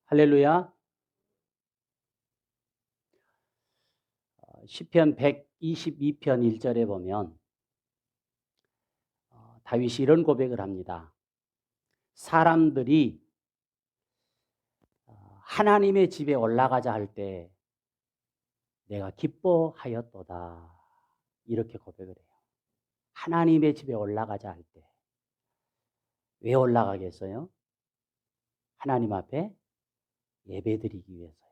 할렐루야. 시편 122편 1절에 보면 다윗이 이런 고백을 합니다. 사람들이 하나님의 집에 올라가자 할 때 내가 기뻐하였도다. 이렇게 고백을 해요. 하나님의 집에 올라가자 할 때 왜 올라가겠어요? 하나님 앞에 예배드리기 위해서요.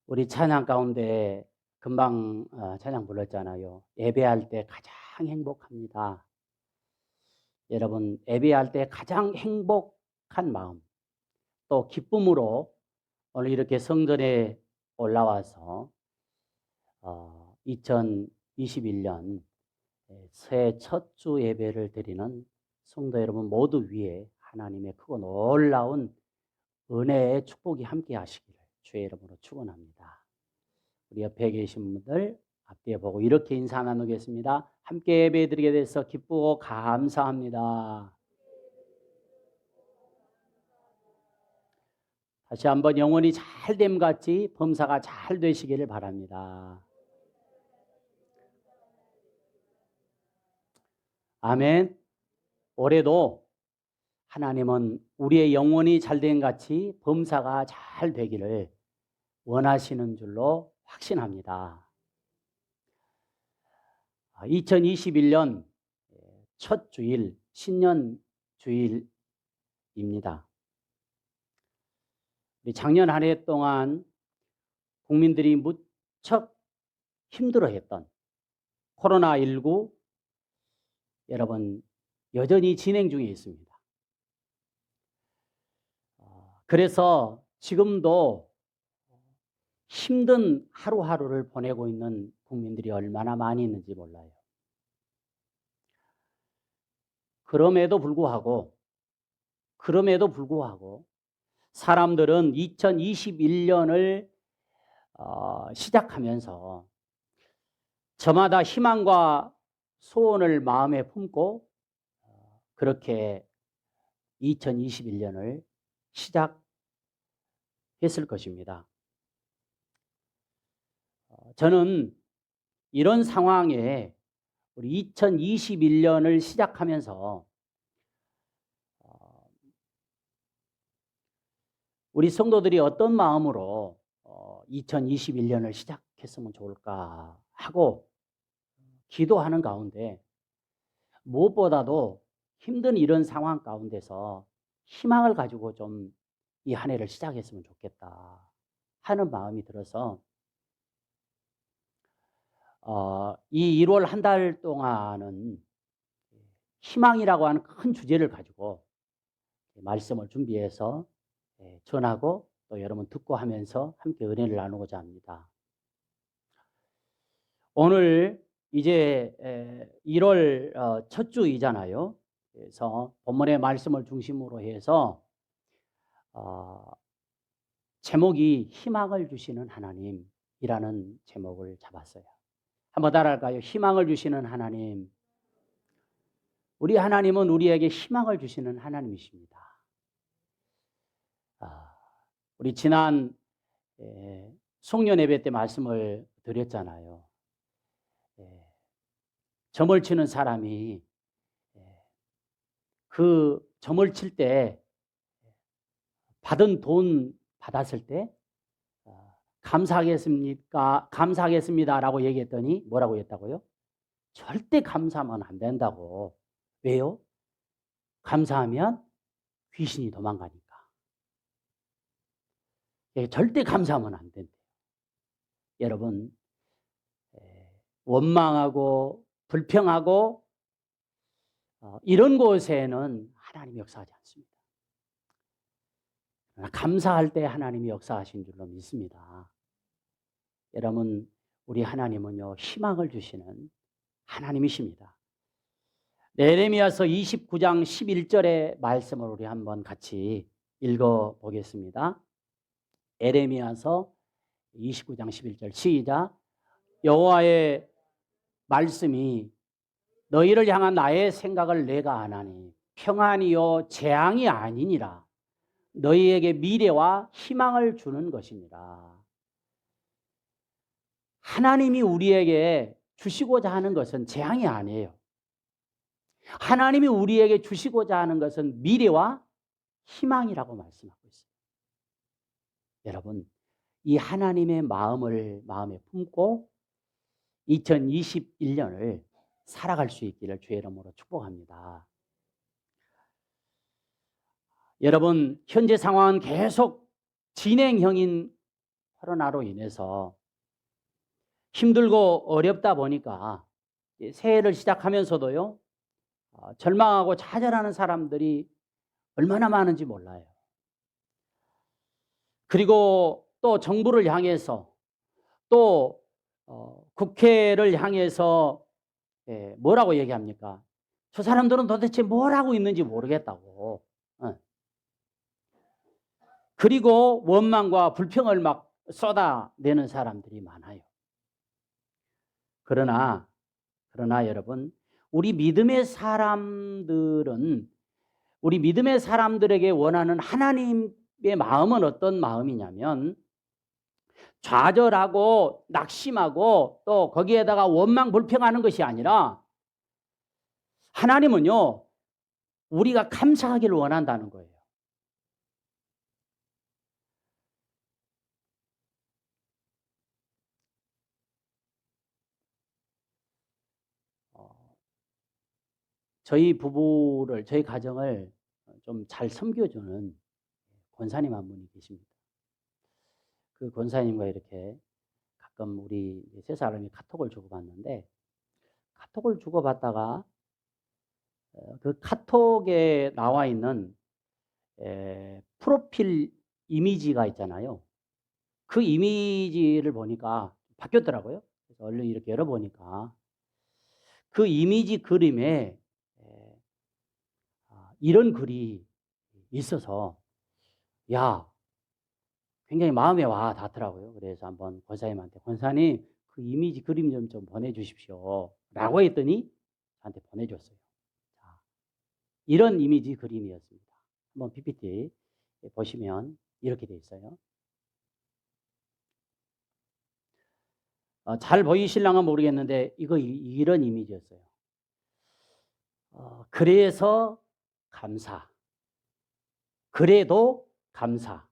우리 찬양 가운데 금방 찬양 불렀잖아요. 예배할 때 가장 행복합니다. 여러분, 예배할 때 가장 행복한 마음, 또 기쁨으로 오늘 이렇게 성전에 올라와서 2021년 새해 첫 주 예배를 드리는 성도 여러분 모두 위에 하나님의 크고 놀라운 은혜의 축복이 함께 하시기를 주의 이름으로 축원합니다. 우리 옆에 계신 분들 앞뒤에 보고 이렇게 인사 나누겠습니다. 함께 예배드리게 돼서 기쁘고 감사합니다. 다시 한번 영혼이 잘됨 같이 범사가 잘 되시기를 바랍니다. 아멘. 올해도 하나님은 우리의 영혼이 잘됨 같이 범사가 잘 되기를 원하시는 줄로 확신합니다. 2021년 첫 주일, 신년 주일입니다. 작년 한 해 동안 국민들이 무척 힘들어했던 코로나19 여러분 여전히 진행 중에 있습니다. 그래서 지금도 힘든 하루하루를 보내고 있는 국민들이 얼마나 많이 있는지 몰라요. 그럼에도 불구하고 사람들은 2021년을 시작하면서 저마다 희망과 소원을 마음에 품고 그렇게 2021년을 시작했을 것입니다. 저는 이런 상황에 우리 2021년을 시작하면서 우리 성도들이 어떤 마음으로 2021년을 시작했으면 좋을까 하고 기도하는 가운데 무엇보다도 힘든 이런 상황 가운데서 희망을 가지고 좀 이 한 해를 시작했으면 좋겠다 하는 마음이 들어서 이 1월 한 달 동안은 희망이라고 하는 큰 주제를 가지고 말씀을 준비해서 전하고 또 여러분 듣고 하면서 함께 은혜를 나누고자 합니다. 오늘 이제 1월 첫 주이잖아요. 그래서 본문의 말씀을 중심으로 해서 제목이 희망을 주시는 하나님이라는 제목을 잡았어요. 한번 따라할까요? 희망을 주시는 하나님. 우리 하나님은 우리에게 희망을 주시는 하나님이십니다. 우리 지난 송년 예배 때 말씀을 드렸잖아요. 점을 치는 사람이 그 점을 칠 때 받은 돈 받았을 때 감사하겠습니다라고 얘기했더니 뭐라고 했다고요? 절대 감사하면 안 된다고. 왜요? 감사하면 귀신이 도망가니까. 절대 감사하면 안 된대요. 여러분, 원망하고 불평하고 이런 곳에는 하나님이 역사하지 않습니다. 감사할 때 하나님이 역사하신 줄로 믿습니다. 여러분, 우리 하나님은요, 희망을 주시는 하나님이십니다. 예레미야서 29장 11절의 말씀을 우리 한번 같이 읽어보겠습니다. 예레미야서 29장 11절 시작. 여호와의 말씀이 너희를 향한 나의 생각을 내가 아나니 평안이요 재앙이 아니니라. 너희에게 미래와 희망을 주는 것이니라. 하나님이 우리에게 주시고자 하는 것은 재앙이 아니에요. 하나님이 우리에게 주시고자 하는 것은 미래와 희망이라고 말씀하고 있어요. 여러분, 이 하나님의 마음을 마음에 품고 2021년을 살아갈 수 있기를 주의 이름으로 축복합니다. 여러분, 현재 상황은 계속 진행형인 코로나로 인해서 힘들고 어렵다 보니까 새해를 시작하면서도요, 절망하고 좌절하는 사람들이 얼마나 많은지 몰라요. 그리고 또 정부를 향해서 또 국회를 향해서 뭐라고 얘기합니까? 저 사람들은 도대체 뭘 하고 있는지 모르겠다고. 그리고 원망과 불평을 막 쏟아내는 사람들이 많아요. 그러나 여러분, 우리 믿음의 사람들에게 원하는 하나님의 마음은 어떤 마음이냐면, 좌절하고 낙심하고 또 거기에다가 원망 불평하는 것이 아니라, 하나님은요, 우리가 감사하기를 원한다는 거예요. 저희 가정을 좀 잘 섬겨주는 권사님 한 분이 계십니다. 그 권사님과 이렇게 가끔 우리 세 사람이 카톡을 주고받는데, 카톡을 주고받다가 그 카톡에 나와 있는 프로필 이미지가 있잖아요. 그 이미지를 보니까 바뀌었더라고요. 그래서 얼른 이렇게 열어보니까 그 이미지 그림에 이런 글이 있어서, 야, 굉장히 마음에 와 닿더라고요. 그래서 한번 권사님한테, 권사님 그 이미지 그림 좀 보내주십시오 라고 했더니 저한테 보내줬어요. 자, 이런 이미지 그림이었습니다. 한번 PPT 보시면 이렇게 돼 있어요. 잘 보이실랑은 모르겠는데 이런 이미지였어요. 그래서 감사, 그래도 감사,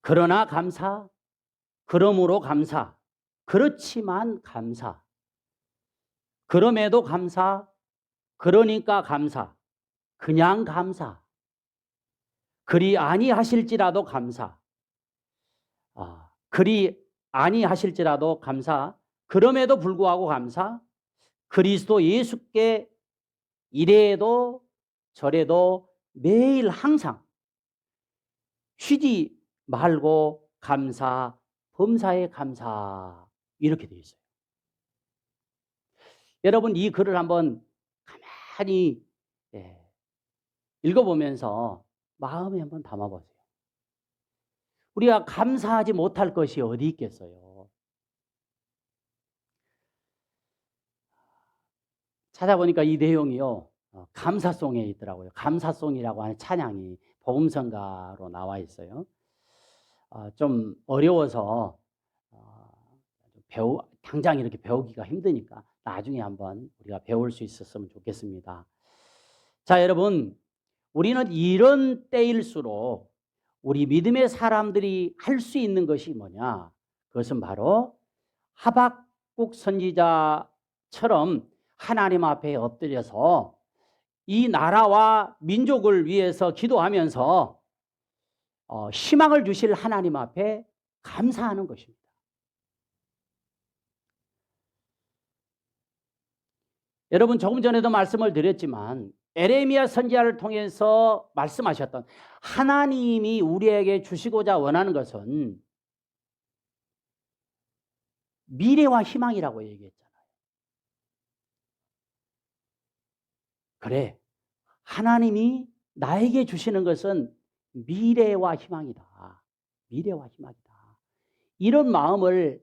그러나 감사, 그러므로 감사, 그렇지만 감사, 그럼에도 감사, 그러니까 감사, 그냥 감사, 그리 아니하실지라도 감사, 그리 아니하실지라도 감사, 그럼에도 불구하고 감사, 그리스도 예수께 이래도 저래도 매일 항상 쉬지 말고 감사, 범사에 감사, 이렇게 되어 있어요. 여러분, 이 글을 한번 가만히 읽어보면서 마음에 한번 담아보세요. 우리가 감사하지 못할 것이 어디 있겠어요? 찾아보니까 이 내용이요, 감사송에 있더라고요. 감사송이라고 하는 찬양이 복음성가로 나와 있어요. 좀 어려워서 당장 이렇게 배우기가 힘드니까 나중에 한번 우리가 배울 수 있었으면 좋겠습니다. 자, 여러분, 우리는 이런 때일수록 우리 믿음의 사람들이 할 수 있는 것이 뭐냐? 그것은 바로 하박국 선지자처럼 하나님 앞에 엎드려서 이 나라와 민족을 위해서 기도하면서 희망을 주실 하나님 앞에 감사하는 것입니다. 여러분, 조금 전에도 말씀을 드렸지만 에레미야 선지자를 통해서 말씀하셨던 하나님이 우리에게 주시고자 원하는 것은 미래와 희망이라고 얘기했잖아요. 그래, 하나님이 나에게 주시는 것은 미래와 희망이다. 미래와 희망이다. 이런 마음을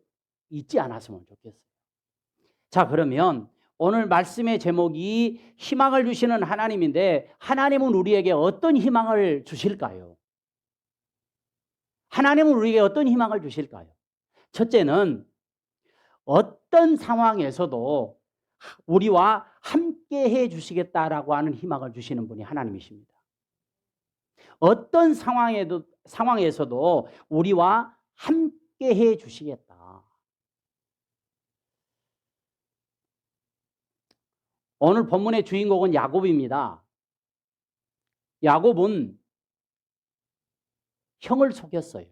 잊지 않았으면 좋겠어요. 자, 그러면 오늘 말씀의 제목이 희망을 주시는 하나님인데 하나님은 우리에게 어떤 희망을 주실까요? 하나님은 우리에게 어떤 희망을 주실까요? 첫째는 어떤 상황에서도 우리와 함께 해 주시겠다라고 하는 희망을 주시는 분이 하나님이십니다. 어떤 상황에서도 우리와 함께 해 주시겠다. 오늘 본문의 주인공은 야곱입니다. 야곱은 형을 속였어요.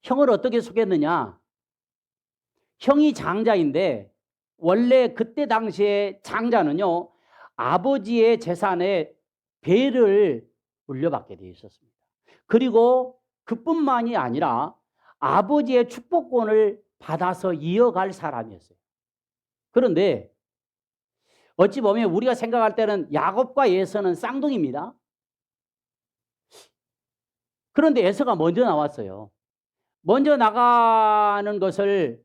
형을 어떻게 속였느냐? 형이 장자인데 원래 그때 당시에 장자는요, 아버지의 재산에 배를 물려받게 되어 있었습니다. 그리고 그뿐만이 아니라 아버지의 축복권을 받아서 이어갈 사람이었어요. 그런데 어찌 보면 우리가 생각할 때는 야곱과 에서는 쌍둥이입니다. 그런데 에서가 먼저 나왔어요. 먼저 나가는 것을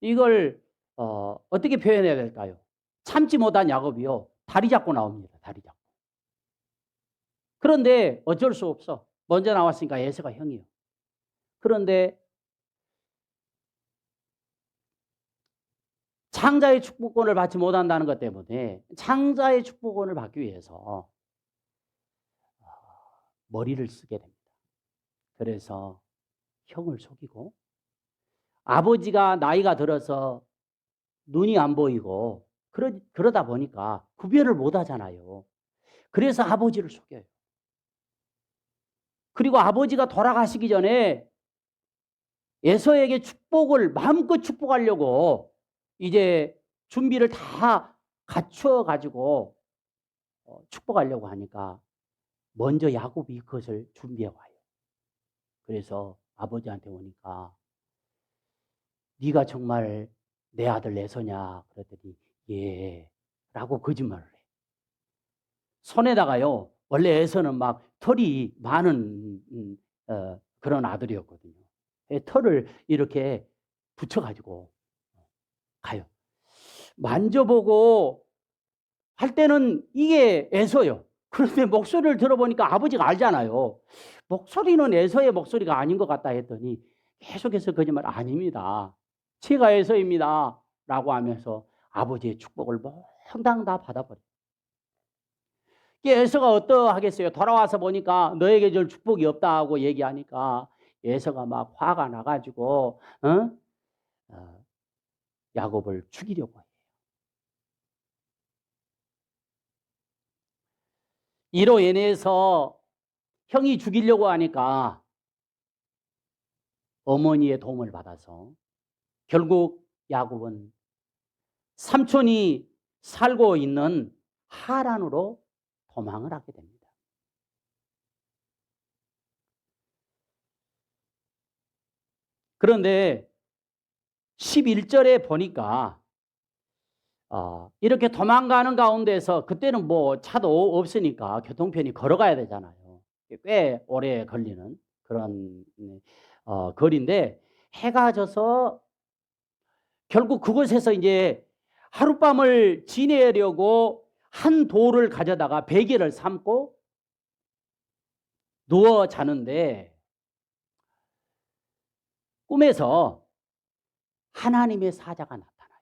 이걸 어떻게 표현해야 될까요? 참지 못한 야곱이요, 다리 잡고 나옵니다. 다리 잡고. 그런데 어쩔 수 없어. 먼저 나왔으니까 에서가 형이요. 그런데 장자의 축복권을 받지 못한다는 것 때문에 장자의 축복권을 받기 위해서 머리를 쓰게 됩니다. 그래서 형을 속이고, 아버지가 나이가 들어서 눈이 안 보이고 그러다 보니까 구별을 못 하잖아요. 그래서 아버지를 속여요. 그리고 아버지가 돌아가시기 전에 에서에게 축복을 마음껏 축복하려고 이제 준비를 다 갖추어 가지고 축복하려고 하니까 먼저 야곱이 그것을 준비해 와요. 그래서 아버지한테 오니까 네가 정말 내 아들 에서냐 그랬더니 예 라고 거짓말을 해. 손에다가요, 원래 에서는 막 털이 많은 그런 아들이었거든요. 털을 이렇게 붙여가지고 가요. 만져보고 할 때는 이게 에서요. 그런데 목소리를 들어보니까 아버지가 알잖아요. 목소리는 에서의 목소리가 아닌 것 같다 했더니 계속해서 거짓말, 아닙니다, 제가 에서입니다 라고 하면서 아버지의 축복을 몽땅 다 받아버려요. 에서가 어떠하겠어요? 돌아와서 보니까 너에게 줄 축복이 없다고 얘기하니까 에서가 막 화가 나가지고 야곱을 죽이려고 해요. 이로 인해서 형이 죽이려고 하니까 어머니의 도움을 받아서 결국 야곱은 삼촌이 살고 있는 하란으로 도망을 하게 됩니다. 그런데 11절에 보니까 이렇게 도망가는 가운데서, 그때는 뭐 차도 없으니까 교통편이 걸어가야 되잖아요. 꽤 오래 걸리는 그런 거리인데 해가 져서 결국 그곳에서 이제 하룻밤을 지내려고 한 돌을 가져다가 베개를 삼고 누워 자는데 꿈에서 하나님의 사자가 나타나요.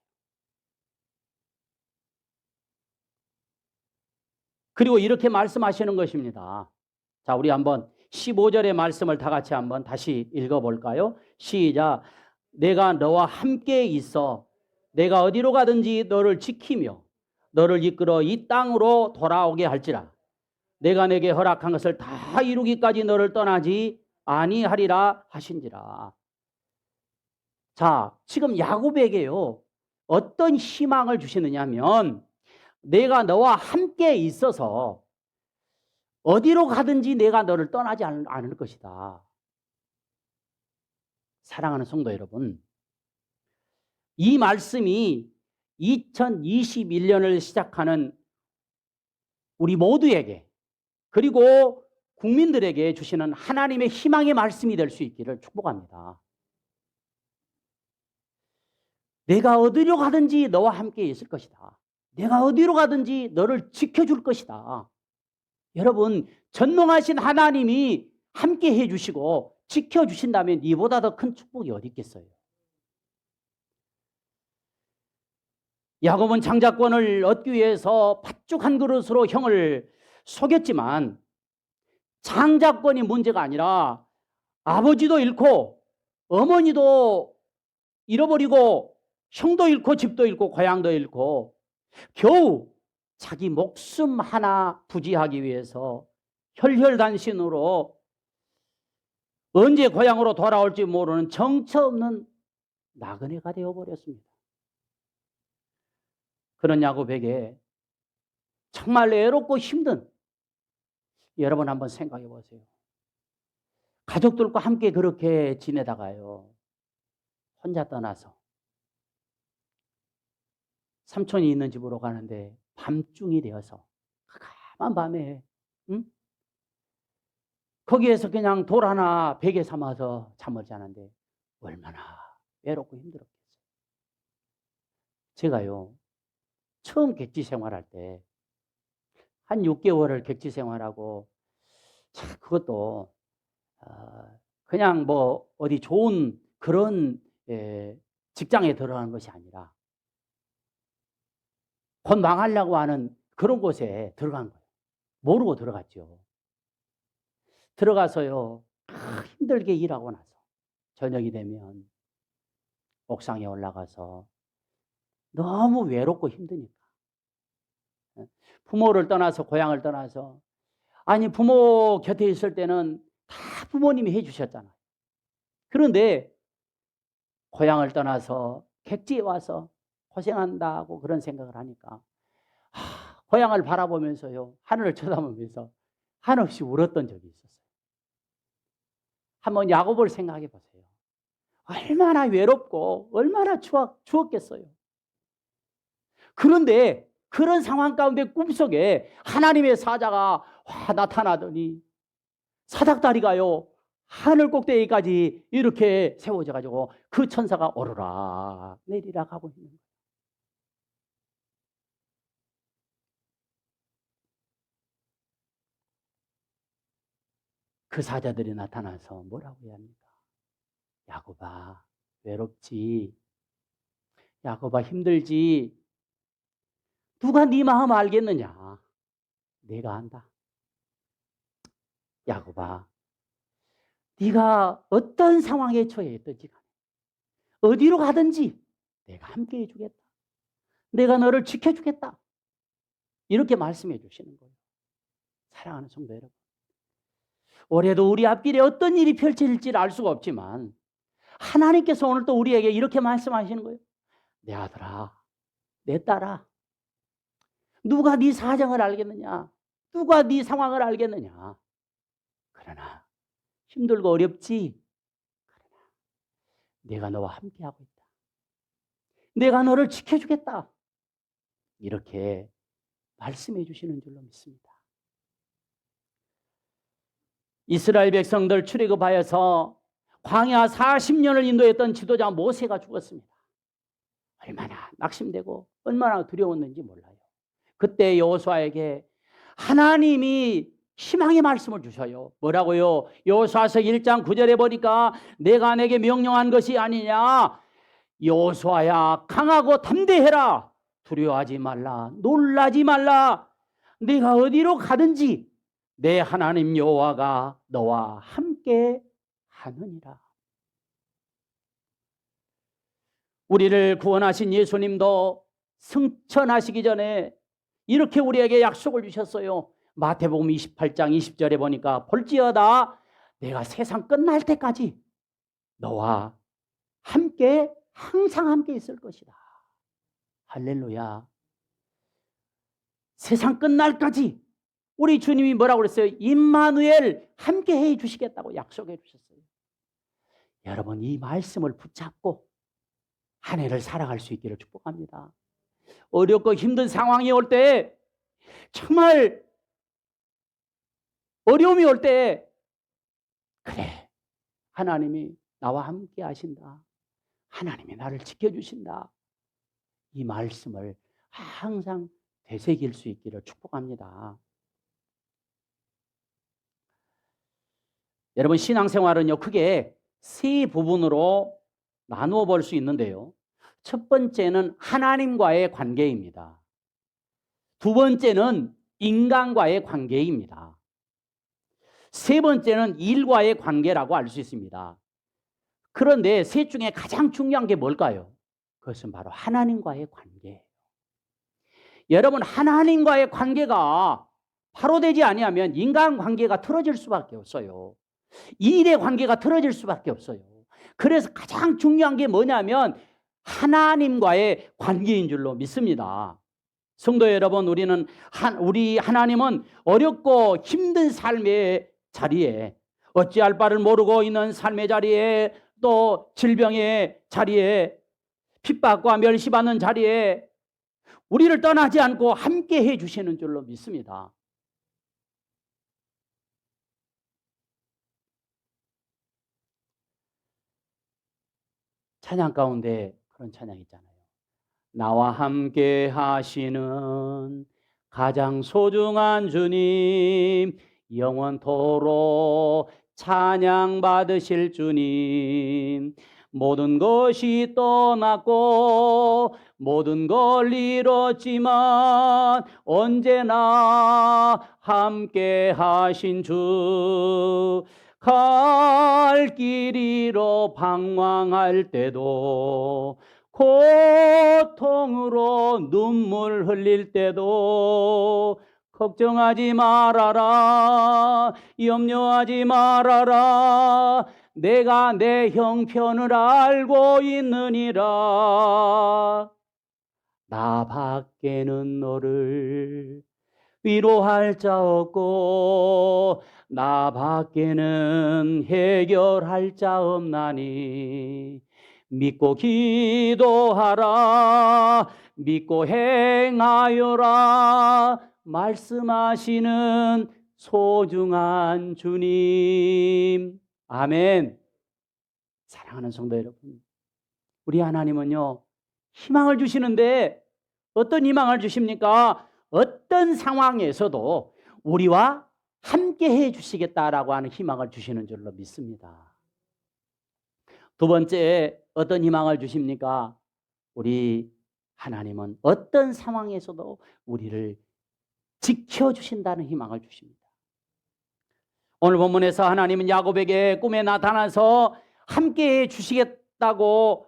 그리고 이렇게 말씀하시는 것입니다. 자, 우리 한번 15절의 말씀을 다 같이 한번 다시 읽어볼까요? 시작. 내가 너와 함께 있어 내가 어디로 가든지 너를 지키며 너를 이끌어 이 땅으로 돌아오게 할지라. 내가 내게 허락한 것을 다 이루기까지 너를 떠나지 아니하리라 하신지라. 자, 지금 야곱에게요, 어떤 희망을 주시느냐 하면 내가 너와 함께 있어서 어디로 가든지 내가 너를 떠나지 않을 것이다. 사랑하는 성도 여러분, 이 말씀이 2021년을 시작하는 우리 모두에게, 그리고 국민들에게 주시는 하나님의 희망의 말씀이 될 수 있기를 축복합니다. 내가 어디로 가든지 너와 함께 있을 것이다. 내가 어디로 가든지 너를 지켜줄 것이다. 여러분, 전능하신 하나님이 함께 해주시고 지켜주신다면 이보다 더 큰 축복이 어디 있겠어요? 야곱은 장자권을 얻기 위해서 팥죽 한 그릇으로 형을 속였지만 장자권이 문제가 아니라 아버지도 잃고 어머니도 잃어버리고 형도 잃고 집도 잃고 고향도 잃고 겨우 자기 목숨 하나 부지하기 위해서 혈혈단신으로 언제 고향으로 돌아올지 모르는 정처 없는 나그네가 되어버렸습니다. 그런 야곱에게 정말 외롭고 힘든, 여러분 한번 생각해 보세요. 가족들과 함께 그렇게 지내다가요, 혼자 떠나서 삼촌이 있는 집으로 가는데 밤중이 되어서 까만 밤에 거기에서 그냥 돌 하나 베개 삼아서 잠을 자는데 얼마나 외롭고 힘들었겠어요. 제가요, 처음 객지 생활할 때 한 6개월을 객지 생활하고, 그것도 그냥 뭐 어디 좋은 그런 직장에 들어가는 것이 아니라 곧 망하려고 하는 그런 곳에 들어간 거예요. 모르고 들어갔죠. 들어가서요, 힘들게 일하고 나서 저녁이 되면 옥상에 올라가서 너무 외롭고 힘드니까, 부모를 떠나서 고향을 떠나서, 아니 부모 곁에 있을 때는 다 부모님이 해주셨잖아요. 그런데 고향을 떠나서 객지에 와서 고생한다고 그런 생각을 하니까 고향을 바라보면서요, 하늘을 쳐다보면서 한없이 울었던 적이 있었어요. 한번 야곱을 생각해 보세요. 얼마나 외롭고 얼마나 추웠겠어요. 그런데 그런 상황 가운데 꿈속에 하나님의 사자가 나타나더니 사닥다리가요, 하늘 꼭대기까지 이렇게 세워져 가지고 그 천사가 오르락 내리락 하고 있는 거예요. 그 사자들이 나타나서 뭐라고 해야 합니까? 야곱아, 외롭지? 야곱아, 힘들지? 누가 네 마음 알겠느냐? 내가 안다. 야곱아, 네가 어떤 상황에 처해 있든지 간에 어디로 가든지 내가 함께 해주겠다. 내가 너를 지켜주겠다. 이렇게 말씀해 주시는 거예요. 사랑하는 성도 여러분, 올해도 우리 앞길에 어떤 일이 펼쳐질지를 알 수가 없지만 하나님께서 오늘 또 우리에게 이렇게 말씀하시는 거예요. 내 아들아, 내 딸아, 누가 네 사정을 알겠느냐? 누가 네 상황을 알겠느냐? 그러나 힘들고 어렵지? 그러나 내가 너와 함께하고 있다. 내가 너를 지켜주겠다. 이렇게 말씀해 주시는 줄로 믿습니다. 이스라엘 백성들 출애굽하여서 광야 40년을 인도했던 지도자 모세가 죽었습니다. 얼마나 낙심되고 얼마나 두려웠는지 몰라요. 그때 여호수아에게 하나님이 희망의 말씀을 주셔요. 뭐라고요? 여호수아서 1장 9절에 보니까 내가 내게 명령한 것이 아니냐, 여호수아야 강하고 담대해라. 두려워하지 말라. 놀라지 말라. 네가 어디로 가든지 내 하나님 여호와가 너와 함께 하느니라. 우리를 구원하신 예수님도 승천하시기 전에 이렇게 우리에게 약속을 주셨어요. 마태복음 28장 20절에 보니까 볼지어다 내가 세상 끝날 때까지 너와 함께 항상 함께 있을 것이다. 할렐루야. 세상 끝날까지 우리 주님이 뭐라고 그랬어요? 임마누엘 함께 해 주시겠다고 약속해 주셨어요. 여러분, 이 말씀을 붙잡고 한 해를 살아갈 수 있기를 축복합니다. 어렵고 힘든 상황이 올 때, 정말 어려움이 올 때, 그래, 하나님이 나와 함께 하신다. 하나님이 나를 지켜주신다. 이 말씀을 항상 되새길 수 있기를 축복합니다. 여러분, 신앙생활은요, 크게 세 부분으로 나누어 볼 수 있는데요. 첫 번째는 하나님과의 관계입니다. 두 번째는 인간과의 관계입니다. 세 번째는 일과의 관계라고 알 수 있습니다. 그런데 셋 중에 가장 중요한 게 뭘까요? 그것은 바로 하나님과의 관계예요. 여러분, 하나님과의 관계가 바로 되지 아니하면 인간관계가 틀어질 수밖에 없어요. 일의 관계가 틀어질 수밖에 없어요. 그래서 가장 중요한 게 뭐냐면 하나님과의 관계인 줄로 믿습니다. 성도 여러분, 우리 하나님은 어렵고 힘든 삶의 자리에, 어찌할 바를 모르고 있는 삶의 자리에, 또 질병의 자리에, 핍박과 멸시받는 자리에 우리를 떠나지 않고 함께 해 주시는 줄로 믿습니다. 찬양 가운데 그런 찬양 있잖아요. 나와 함께 하시는 가장 소중한 주님, 영원토록 찬양 받으실 주님, 모든 것이 떠났고 모든 걸 잃었지만 언제나 함께 하신 주, 갈 길 잃어 방황할 때도, 고통으로 눈물 흘릴 때도 걱정하지 말아라, 염려하지 말아라, 내가 내 형편을 알고 있느니라. 나 밖에는 너를 위로할 자 없고 나 밖에는 해결할 자 없나니, 믿고 기도하라, 믿고 행하여라, 말씀하시는 소중한 주님. 아멘. 사랑하는 성도 여러분, 우리 하나님은요, 희망을 주시는데 어떤 희망을 주십니까? 어떤 상황에서도 우리와 함께 해 주시겠다라고 하는 희망을 주시는 줄로 믿습니다. 두 번째, 어떤 희망을 주십니까? 우리 하나님은 어떤 상황에서도 우리를 지켜주신다는 희망을 주십니다. 오늘 본문에서 하나님은 야곱에게 꿈에 나타나서 함께 해 주시겠다고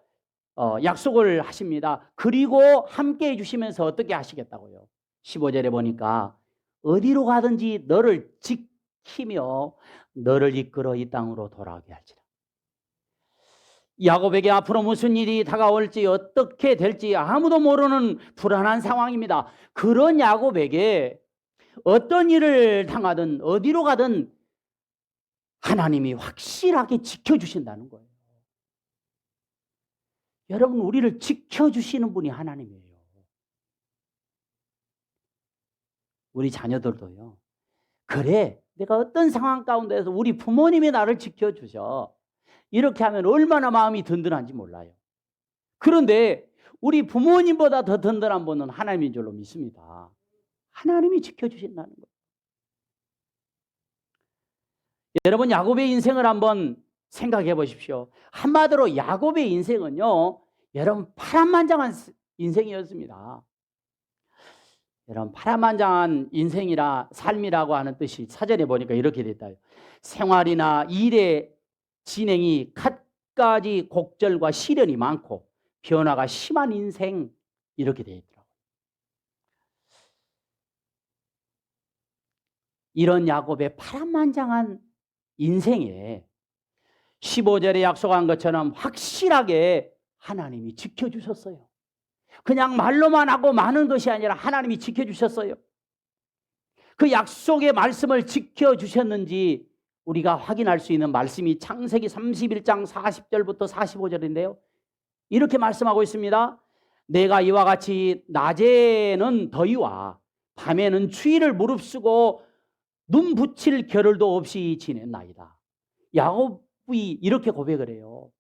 약속을 하십니다. 그리고 함께 해주시면서 어떻게 하시겠다고요? 15절에 보니까 어디로 가든지 너를 지키며 너를 이끌어 이 땅으로 돌아오게 할지라. 야곱에게 앞으로 무슨 일이 다가올지, 어떻게 될지 아무도 모르는 불안한 상황입니다. 그런 야곱에게 어떤 일을 당하든 어디로 가든 하나님이 확실하게 지켜주신다는 거예요. 여러분, 우리를 지켜주시는 분이 하나님이에요. 우리 자녀들도요. 그래, 내가 어떤 상황 가운데서 우리 부모님이 나를 지켜주셔, 이렇게 하면 얼마나 마음이 든든한지 몰라요. 그런데 우리 부모님보다 더 든든한 분은 하나님인 줄로 믿습니다. 하나님이 지켜주신다는 거예요. 여러분, 야곱의 인생을 한번 생각해 보십시오. 한마디로 야곱의 인생은요, 여러분, 파란만장한 인생이었습니다. 여러분, 파란만장한 인생이라 삶이라고 하는 뜻이 사전에 보니까 이렇게 됐다. 생활이나 일의 진행이 갖가지 곡절과 시련이 많고 변화가 심한 인생, 이렇게 되어 있더라고요. 이런 야곱의 파란만장한 인생에 15절에 약속한 것처럼 확실하게 하나님이 지켜주셨어요. 그냥 말로만 하고 마는 것이 아니라 하나님이 지켜주셨어요. 그 약속의 말씀을 지켜주셨는지 우리가 확인할 수 있는 말씀이 창세기 31장 40절부터 45절인데요. 이렇게 말씀하고 있습니다. 내가 이와 같이 낮에는 더위와 밤에는 추위를 무릅쓰고 눈 붙일 겨를도 없이 지냈나이다. 야곱이 이렇게 고백을 해요.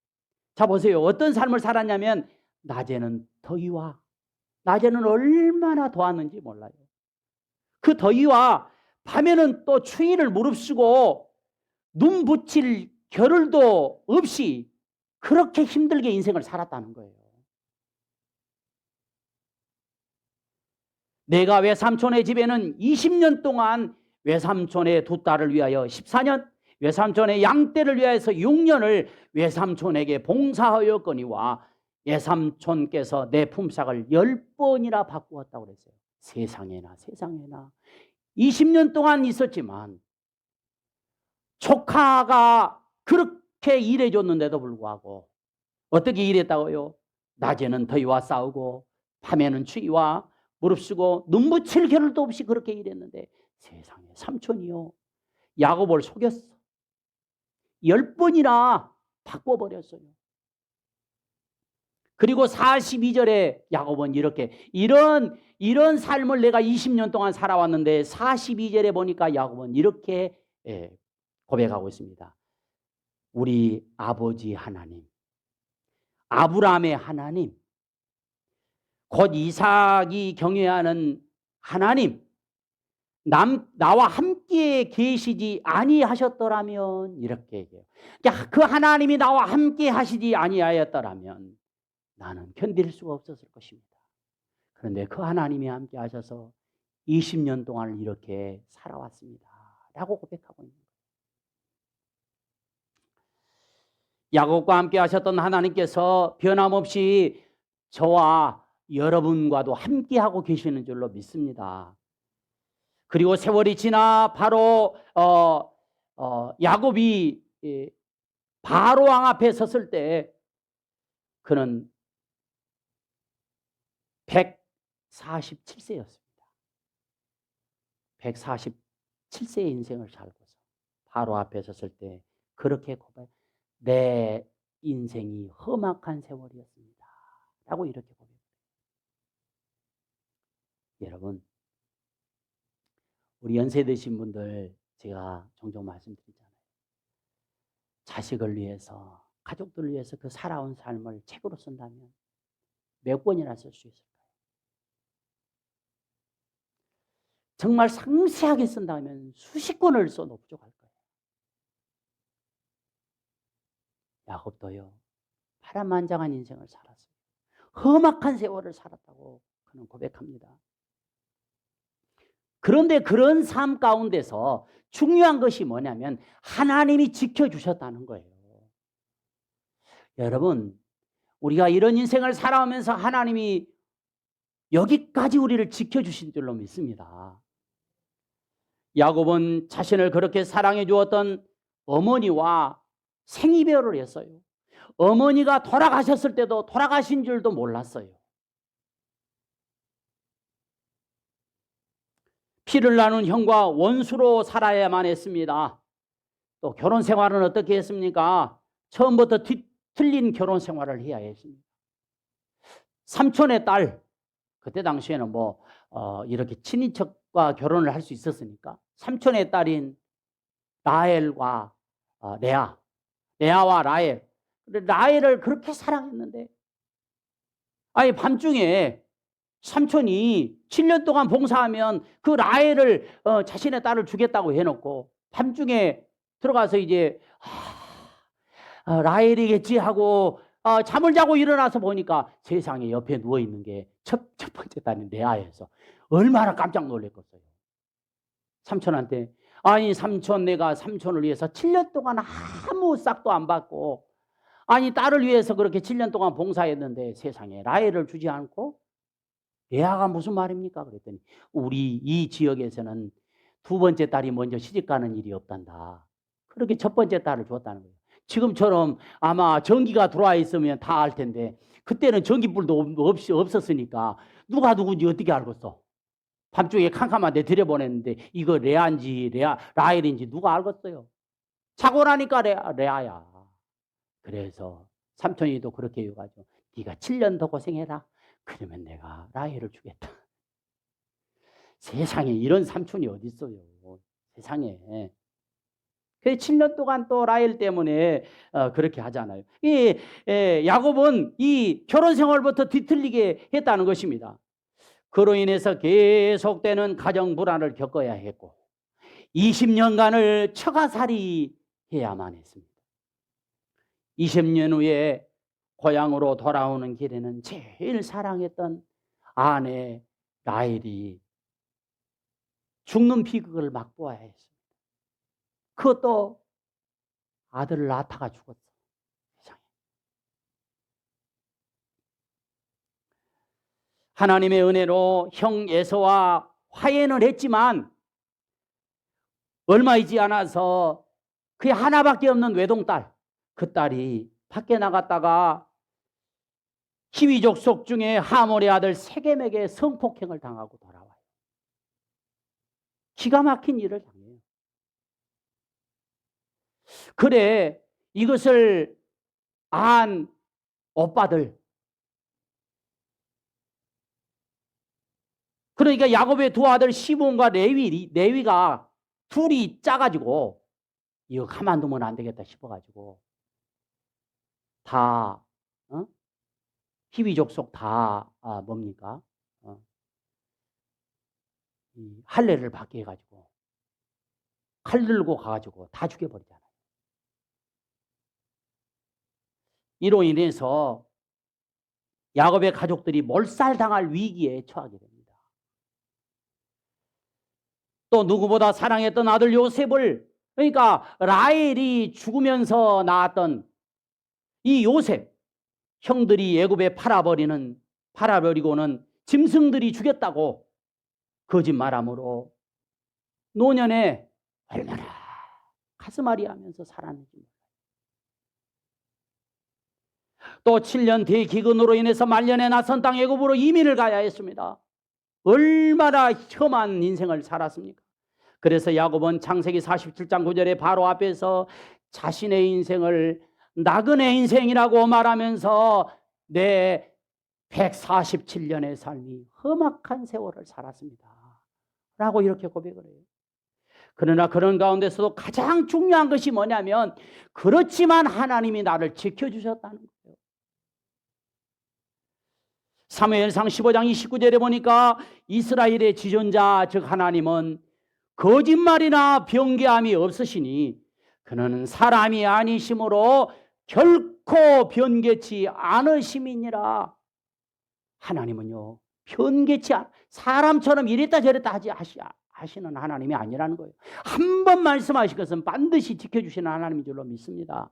자, 보세요. 어떤 삶을 살았냐면 낮에는 더위와 낮에는 얼마나 더웠는지 몰라요. 그 더위와 밤에는 또 추위를 무릅쓰고 눈 붙일 겨를도 없이 그렇게 힘들게 인생을 살았다는 거예요. 내가 외삼촌의 집에는 20년 동안 외삼촌의 두 딸을 위하여 14년, 외삼촌의 양떼를 위하여서 6년을 외삼촌에게 봉사하였거니와 외삼촌께서 내 품삯을 10번이나 바꾸었다고 그랬어요. 세상에나 세상에나. 20년 동안 있었지만 조카가 그렇게 일해줬는데도 불구하고 어떻게 일했다고요? 낮에는 더위와 싸우고 밤에는 추위와 무릅쓰고 눈 붙일 겨를도 없이 그렇게 일했는데 세상에 삼촌이요, 야곱을 속였어. 10번이나 바꿔버렸어요. 그리고 42절에 야곱은 이렇게 이런 삶을 내가 20년 동안 살아왔는데 42절에 보니까 야곱은 이렇게 고백하고 있습니다. 우리 아버지 하나님, 아브라함의 하나님, 곧 이삭이 경외하는 하나님, 나와 함께 계시지 아니하셨더라면, 이렇게 얘기해요. 그 하나님이 나와 함께 하시지 아니하였더라면 나는 견딜 수가 없었을 것입니다. 그런데 그 하나님이 함께 하셔서 20년 동안 이렇게 살아왔습니다 라고 고백하고 있는 거예요. 야곱과 함께 하셨던 하나님께서 변함없이 저와 여러분과도 함께하고 계시는 줄로 믿습니다. 그리고 세월이 지나 바로 야곱이 바로 왕 앞에 섰을 때 그는 147세였습니다. 147세의 인생을 살고서 바로 앞에 섰을 때 그렇게 고백, 내 인생이 험악한 세월이었습니다 라고 이렇게 고백해요. 여러분, 우리 연세 드신 분들 제가 종종 말씀드리잖아요. 자식을 위해서, 가족들을 위해서 그 살아온 삶을 책으로 쓴다면 몇 권이나 쓸 수 있을까요? 정말 상세하게 쓴다면 수십 권을 써도 부족할 거예요. 야곱도요, 파란만장한 인생을 살았어요. 험악한 세월을 살았다고 그는 고백합니다. 그런데 그런 삶 가운데서 중요한 것이 뭐냐면 하나님이 지켜주셨다는 거예요. 여러분, 우리가 이런 인생을 살아오면서 하나님이 여기까지 우리를 지켜주신 줄로 믿습니다. 야곱은 자신을 그렇게 사랑해 주었던 어머니와 생이별을 했어요. 어머니가 돌아가셨을 때도 돌아가신 줄도 몰랐어요. 피를 나눈 형과 원수로 살아야만 했습니다. 또 결혼 생활은 어떻게 했습니까? 처음부터 뒤틀린 결혼 생활을 해야 했습니다. 삼촌의 딸, 그때 당시에는 이렇게 친인척과 결혼을 할 수 있었으니까 삼촌의 딸인 라헬과 레아와 라헬. 라헬을 그렇게 사랑했는데, 아니 밤중에 삼촌이 7년 동안 봉사하면 그 라헬을 자신의 딸을 주겠다고 해놓고 밤중에 들어가서 이제 라헬이겠지 하고 잠을 자고 일어나서 보니까 세상에 옆에 누워있는 게 첫 번째 딸인 레아여서 얼마나 깜짝 놀랐겠어요. 삼촌한테, 아니 삼촌, 내가 삼촌을 위해서 7년 동안 아무 싹도 안 받고, 아니 딸을 위해서 그렇게 7년 동안 봉사했는데 세상에 라헬을 주지 않고, 레아가 무슨 말입니까? 그랬더니 우리 이 지역에서는 두 번째 딸이 먼저 시집가는 일이 없단다. 그렇게 첫 번째 딸을 줬다는 거예요. 지금처럼 아마 전기가 들어와 있으면 다 알 텐데 그때는 전기불도 없었으니까 누가 누군지 어떻게 알겠어? 밤중에 캄캄한데 들여보냈는데 이거 레아인지 라헬인지 누가 알겠어요? 자고 나니까 레아야. 그래서 삼촌이도 그렇게 해가지고 네가 7년 더 고생해라. 그러면 내가 라헬을 주겠다. 세상에 이런 삼촌이 어디 있어요? 세상에. 그래서 7년 동안 또 라헬 때문에 그렇게 하잖아요. 야곱은 이 결혼 생활부터 뒤틀리게 했다는 것입니다. 그로 인해서 계속되는 가정 불안을 겪어야 했고 20년간을 처가살이 해야만 했습니다. 20년 후에 고향으로 돌아오는 길에는 제일 사랑했던 아내 라헬이 죽는 비극을 맛보아야 했습니다. 그것도 아들을 낳다가 죽었어. 세상에. 하나님의 은혜로 형 에서와 화해는 했지만 얼마 있지 않아서 그의 하나밖에 없는 외동딸, 그 딸이 밖에 나갔다가 히위 족속 중에 하몰의 아들 세겜에게 성폭행을 당하고 돌아와요. 기가 막힌 일을 당해요. 그래 이것을 안 오빠들, 그러니까 야곱의 두 아들 시몬과 레위가 둘이 짜가지고 이거 가만두면 안 되겠다 싶어가지고 다 히위 족속 다 뭡니까? 할례를 받게 해가지고 칼 들고 가가지고 다 죽여버리잖아요. 이로 인해서 야곱의 가족들이 몰살당할 위기에 처하게 됩니다. 또 누구보다 사랑했던 아들 요셉을, 그러니까 라헬이 죽으면서 낳았던 이 요셉, 형들이 애굽에 팔아버리고는 짐승들이 죽였다고 거짓말함으로 노년에 얼마나 가슴앓이하면서 살았는지. 또 7년 대기근으로 인해서 말년에 낯선 땅 애굽으로 이민을 가야 했습니다. 얼마나 험한 인생을 살았습니까? 그래서 야곱은 창세기 47장 9절에 바로 앞에서 자신의 인생을 나그네 인생이라고 말하면서 내 147년의 삶이 험악한 세월을 살았습니다 라고 이렇게 고백을 해요. 그러나 그런 가운데서도 가장 중요한 것이 뭐냐면 그렇지만 하나님이 나를 지켜주셨다는 거예요. 사무엘상 15장 29절에 보니까 이스라엘의 지존자 즉 하나님은 거짓말이나 변개함이 없으시니 그는 사람이 아니심으로 결코 변개치 않으심이니라. 하나님은요 변개치 사람처럼 이랬다 저랬다 하시는 하나님이 아니라는 거예요. 한 번 말씀하실 것은 반드시 지켜주시는 하나님인 줄로 믿습니다.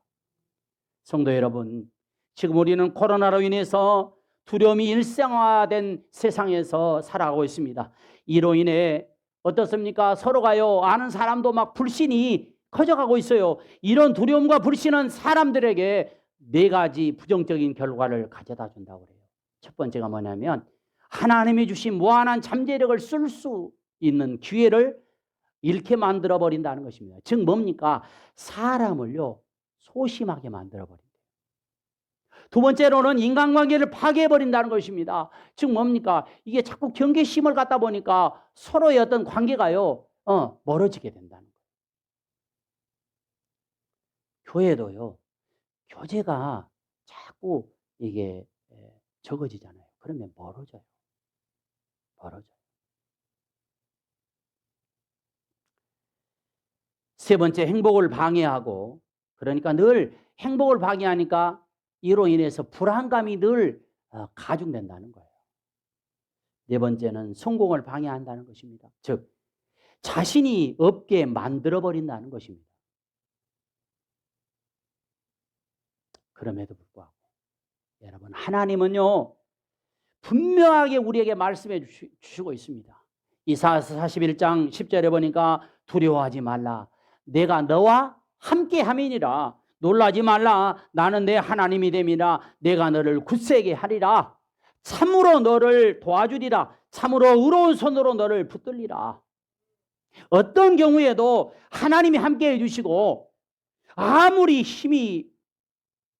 성도 여러분, 지금 우리는 코로나로 인해서 두려움이 일상화된 세상에서 살아가고 있습니다. 이로 인해 어떻습니까? 서로가요 아는 사람도 막 불신이 커져가고 있어요. 이런 두려움과 불신은 사람들에게 4가지 부정적인 결과를 가져다 준다고 그래요. 첫 번째가 뭐냐면 하나님이 주신 무한한 잠재력을 쓸 수 있는 기회를 잃게 만들어 버린다는 것입니다. 즉 뭡니까? 사람을요 소심하게 만들어 버린다. 두 번째로는 인간관계를 파괴해 버린다는 것입니다. 즉 뭡니까? 이게 자꾸 경계심을 갖다 보니까 서로의 어떤 관계가요 멀어지게 된다는 거예요. 교회도요 교제가 자꾸 이게 적어지잖아요. 그러면 멀어져요. 세 번째, 행복을 방해하고, 그러니까 늘 행복을 방해하니까 이로 인해서 불안감이 늘 가중된다는 거예요. 네 번째는 성공을 방해한다는 것입니다. 즉 자신이 없게 만들어버린다는 것입니다. 그럼에도 불구하고 여러분, 하나님은요 분명하게 우리에게 말씀해 주시고 있습니다. 이사야서 41장 10절에 보니까 두려워하지 말라. 내가 너와 함께 함이니라. 놀라지 말라. 나는 내 하나님이 됨이라. 내가 너를 굳세게 하리라. 참으로 너를 도와주리라. 참으로 의로운 손으로 너를 붙들리라. 어떤 경우에도 하나님이 함께 해주시고 아무리 힘이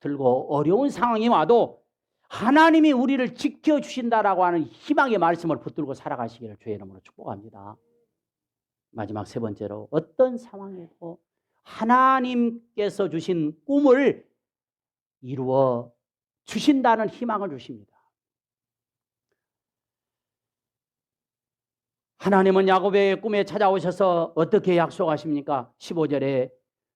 들고 어려운 상황이 와도 하나님이 우리를 지켜주신다라고 하는 희망의 말씀을 붙들고 살아가시기를 주의 이름으로 축복합니다. 마지막 세 번째로 어떤 상황에도 하나님께서 주신 꿈을 이루어 주신다는 희망을 주십니다. 하나님은 야곱의 꿈에 찾아오셔서 어떻게 약속하십니까? 15절에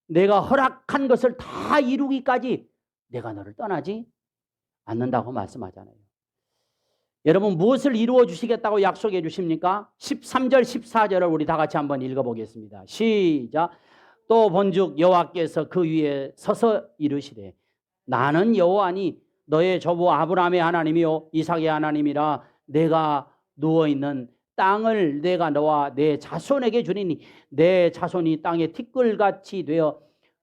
내가 허락한 것을 다 이루기까지 내가 너를 떠나지 않는다고 말씀하잖아요. 여러분 무엇을 이루어 주시겠다고 약속해 주십니까? 13절 14절을 우리 다 같이 한번 읽어보겠습니다. 시작. 또 본즉 여호와께서 그 위에 서서 이르시되 나는 여호와니 너의 조부 아브라함의 하나님이요 이삭의 하나님이라. 내가 누워있는 땅을 내가 너와 내 자손에게 주리니 내 자손이 땅의 티끌같이 되어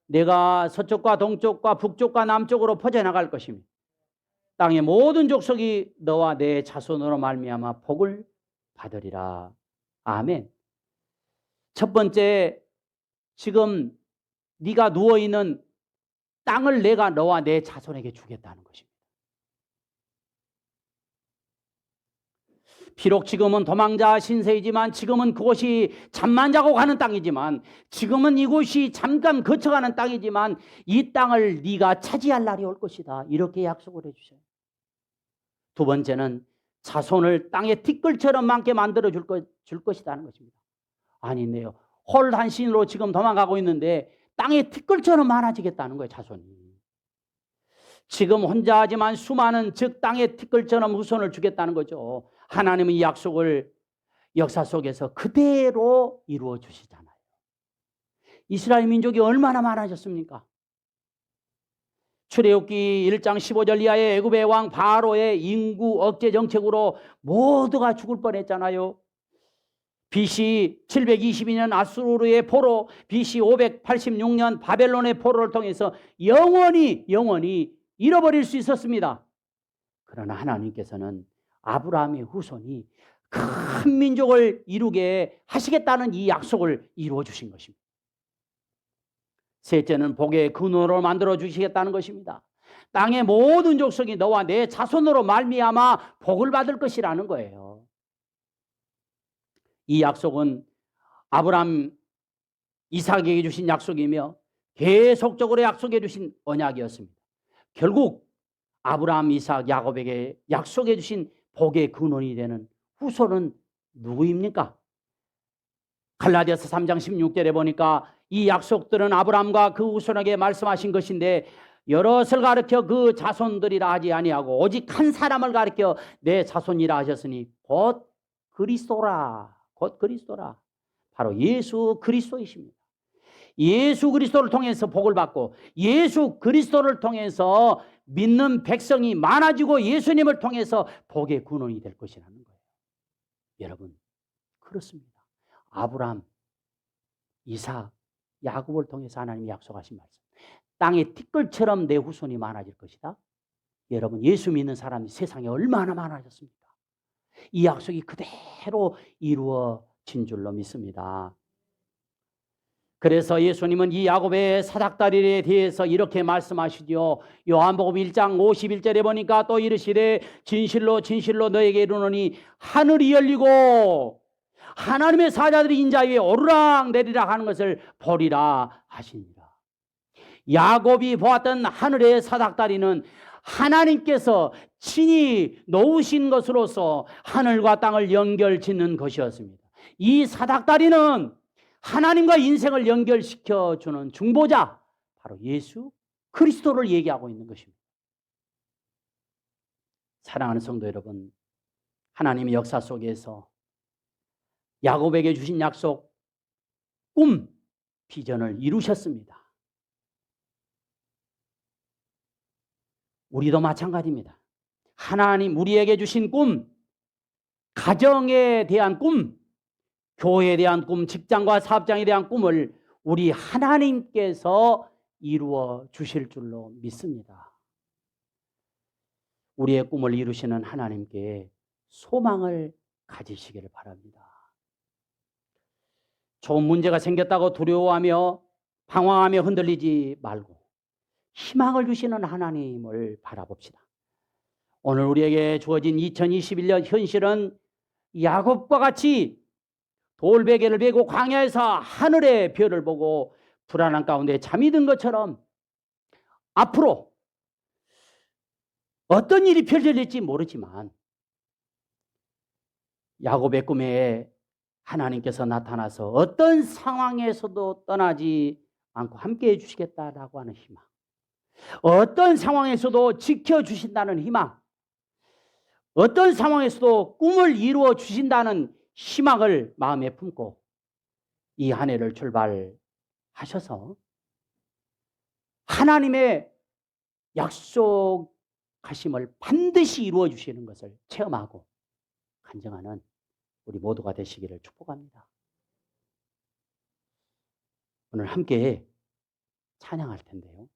내가 서쪽과 동쪽과 북쪽과 남쪽으로 퍼져나갈 것이며 땅의 모든 족속이 너와 내 자손으로 말미암아 복을 받으리라. 아멘. 첫 번째, 지금 네가 누워있는 땅을 내가 너와 내 자손에게 주겠다는 것입니다. 비록 지금은 도망자 신세이지만, 지금은 그곳이 잠만 자고 가는 땅이지만, 지금은 이곳이 잠깐 거쳐가는 땅이지만 이 땅을 네가 차지할 날이 올 것이다. 이렇게 약속을 해주셔요. 두 번째는 자손을 땅의 티끌처럼 많게 만들어 줄 것이라는 것입니다. 아니네요. 홀단신으로 지금 도망가고 있는데 땅의 티끌처럼 많아지겠다는 거예요. 자손이. 지금 혼자 하지만 수많은 즉 땅의 티끌처럼 후손을 주겠다는 거죠. 하나님은 이 약속을 역사 속에서 그대로 이루어 주시잖아요. 이스라엘 민족이 얼마나 많아졌습니까? 출애굽기 1장 15절 이하의 애굽의 왕 바로의 인구 억제 정책으로 모두가 죽을 뻔했잖아요. BC 722년 아수르의 포로, BC 586년 바벨론의 포로를 통해서 영원히 잃어버릴 수 있었습니다. 그러나 하나님께서는 아브라함의 후손이 큰 민족을 이루게 하시겠다는 이 약속을 이루어 주신 것입니다. 셋째는 복의 근원으로 만들어 주시겠다는 것입니다. 땅의 모든 족속이 너와 내 자손으로 말미암아 복을 받을 것이라는 거예요. 이 약속은 아브라함, 이삭에게 주신 약속이며 계속적으로 약속해 주신 언약이었습니다. 결국 아브라함, 이삭, 야곱에게 약속해 주신 복의 근원이 되는 후손은 누구입니까? 갈라디아서 3장 16절에 보니까 이 약속들은 아브라함과 그 후손에게 말씀하신 것인데 여럿을 가르쳐 그 자손들이라 하지 아니하고 오직 한 사람을 가르쳐 내 자손이라 하셨으니 곧 그리스도라. 바로 예수 그리스도이십니다. 예수 그리스도를 통해서 복을 받고 예수 그리스도를 통해서 믿는 백성이 많아지고 예수님을 통해서 복의 근원이 될 것이라는 거예요. 여러분, 그렇습니다. 아브라함, 이삭, 야곱을 통해서 하나님이 약속하신 말씀. 땅의 티끌처럼 내 후손이 많아질 것이다. 여러분, 예수 믿는 사람이 세상에 얼마나 많아졌습니까? 이 약속이 그대로 이루어진 줄로 믿습니다. 그래서 예수님은 이 야곱의 사닥다리에 대해서 이렇게 말씀하시죠. 요한복음 1장 51절에 보니까 또 이르시되 진실로 진실로 너에게 이르노니 하늘이 열리고 하나님의 사자들이 인자 위에 오르락 내리락 하는 것을 보리라 하시니라. 야곱이 보았던 하늘의 사닥다리는 하나님께서 친히 놓으신 것으로서 하늘과 땅을 연결짓는 것이었습니다. 이 사닥다리는 하나님과 인생을 연결시켜주는 중보자, 바로 예수 그리스도를 얘기하고 있는 것입니다. 사랑하는 성도 여러분, 하나님의 역사 속에서 야곱에게 주신 약속, 꿈, 비전을 이루셨습니다. 우리도 마찬가지입니다. 하나님 우리에게 주신 꿈, 가정에 대한 꿈, 교회에 대한 꿈, 직장과 사업장에 대한 꿈을 우리 하나님께서 이루어 주실 줄로 믿습니다. 우리의 꿈을 이루시는 하나님께 소망을 가지시기를 바랍니다. 좋은 문제가 생겼다고 두려워하며 방황하며 흔들리지 말고 희망을 주시는 하나님을 바라봅시다. 오늘 우리에게 주어진 2021년 현실은 야곱과 같이 돌베개를 베고 광야에서 하늘의 별을 보고 불안한 가운데 잠이 든 것처럼 앞으로 어떤 일이 펼쳐질지 모르지만 야곱의 꿈에 하나님께서 나타나서 어떤 상황에서도 떠나지 않고 함께해 주시겠다라고 하는 희망, 어떤 상황에서도 지켜주신다는 희망, 어떤 상황에서도 꿈을 이루어 주신다는 희망을 마음에 품고 이 한 해를 출발하셔서 하나님의 약속하심을 반드시 이루어 주시는 것을 체험하고 간증하는 우리 모두가 되시기를 축복합니다. 오늘 함께 찬양할 텐데요.